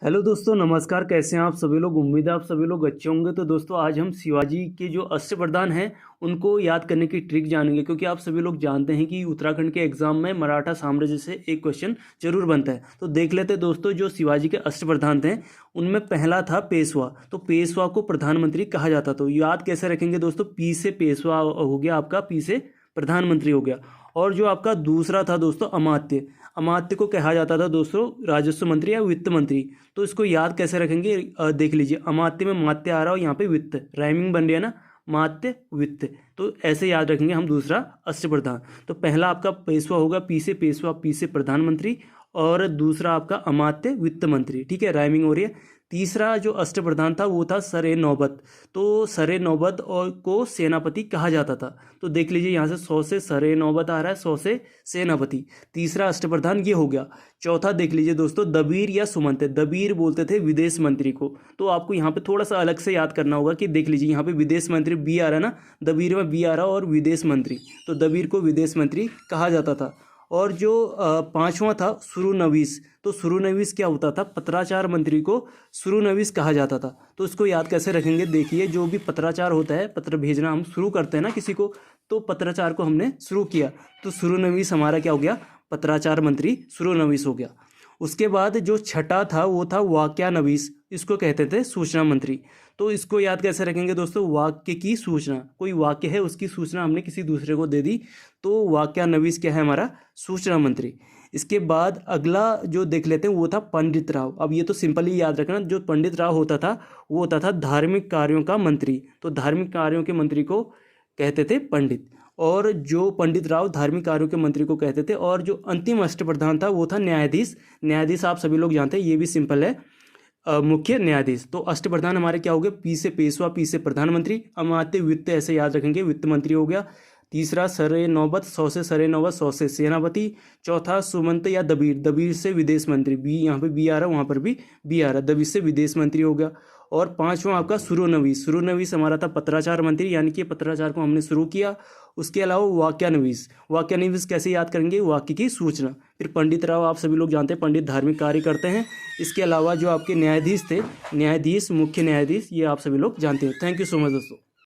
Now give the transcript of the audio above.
Hello दोस्तों, नमस्कार। कैसे हैं आप सभी लोग? उम्मीद है आप सभी लोग अच्छे होंगे। तो दोस्तों, आज हम शिवाजी के जो अष्टप्रधान हैं उनको याद करने की ट्रिक जानेंगे, क्योंकि आप सभी लोग जानते हैं कि उत्तराखंड के एग्जाम में मराठा साम्राज्य से एक क्वेश्चन जरूर बनता है। तो देख लेते हैं दोस्तों, जो शिवाजी के अष्टप्रधान थे उनमें पहला था पेशवा। तो पेशवा को प्रधानमंत्री कहा जाता। तो याद कैसे रखेंगे दोस्तों? पी से पेशवा हो गया आपका, पी से प्रधानमंत्री हो गया। और जो आपका दूसरा था दोस्तों अमात्य, अमात्य को कहा जाता था दोस्तों राजस्व मंत्री या वित्त मंत्री। तो इसको याद कैसे रखेंगे? देख लीजिए, अमात्य में मात्य आ रहा हो, यहाँ पे वित्त, राइमिंग बन रही है ना, मात्य वित्त। तो ऐसे याद रखेंगे हम दूसरा अष्टप्रधान। तो पहला आपका पेशवा होगा, पी से पेशवा, पी से प्रधानमंत्री, और दूसरा आपका अमात्य वित्त मंत्री। ठीक है, राइमिंग हो रही है। तीसरा जो अष्टप्रधान था वो था सरे नौबत। तो सरे नौबत और को सेनापति कहा जाता था। तो देख लीजिए, यहाँ से 100 से सरे नौबत आ रहा है, 100 से सेनापति। तीसरा अष्टप्रधान ये हो गया। चौथा देख लीजिए दोस्तों, दबीर या सुमंत। दबीर बोलते थे विदेश मंत्री को। तो आपको यहाँ पे थोड़ा सा अलग से याद करना होगा कि देख लीजिए, यहाँ पे विदेश मंत्री बी आ रहा है ना, दबीर में बी आ रहा और विदेश मंत्री। तो दबीर को विदेश मंत्री कहा जाता था। और जो पांचवा था सुरुनवीस। तो सुरुनवीस क्या होता था? पत्राचार मंत्री को सुरुनवीस कहा जाता था। तो इसको याद कैसे रखेंगे? देखिए, जो भी पत्राचार होता है, पत्र भेजना हम शुरू करते हैं ना किसी को, तो पत्राचार को हमने शुरू किया, तो सुरुनवीस हमारा क्या हो गया? पत्राचार मंत्री सुरुनवीस हो गया। उसके बाद जो छठा था वो था वाक्यानवीस। इसको कहते थे सूचना मंत्री। तो इसको याद कैसे रखेंगे दोस्तों? वाक्य की सूचना, कोई वाक्य है उसकी सूचना हमने किसी दूसरे को दे दी, तो वाक्यानवीस क्या है? हमारा सूचना मंत्री। इसके बाद अगला जो देख लेते हैं वो था पंडित राव। अब ये तो सिंपल ही याद रखना, जो पंडित राव होता था वो होता था धार्मिक कार्यों का मंत्री। तो धार्मिक कार्यों के मंत्री को कहते थे पंडित। और जो पंडित राव धार्मिक कार्यों के मंत्री को कहते थे। और जो अंतिम अष्टप्रधान था वो था न्यायाधीश। न्यायाधीश आप सभी लोग जानते हैं, ये भी सिंपल है, मुख्य न्यायाधीश। तो अष्टप्रधान हमारे क्या हो गए? पी से पेशवा, पी से प्रधानमंत्री, अमात्य वित्त, ऐसे याद रखेंगे, वित्त मंत्री हो गया। तीसरा सरे नौबत, 100 से सरे नौबत, 100 से सेनापति। चौथा सुमंत या दबीर, दबीर से विदेश मंत्री, बी यहाँ पे बी आ रहा है, वहाँ पर भी बी आ रहा है, दबीर से विदेश मंत्री हो गया। और पांचवा आपका सुरुनवीस। सुरुनवीस हमारा था पत्राचार मंत्री, यानी कि पत्राचार को हमने शुरू किया। उसके अलावा वाक्यानवीस। वाक्यानवीस कैसे याद करेंगे? वाक्य की सूचना। फिर पंडित राव आप सभी लोग जानते हैं, पंडित धार्मिक कार्य करते हैं। इसके अलावा जो आपके न्यायाधीश थे, न्यायाधीश, मुख्य न्यायाधीश, ये आप सभी लोग जानते हैं। थैंक यू सो मच दोस्तों।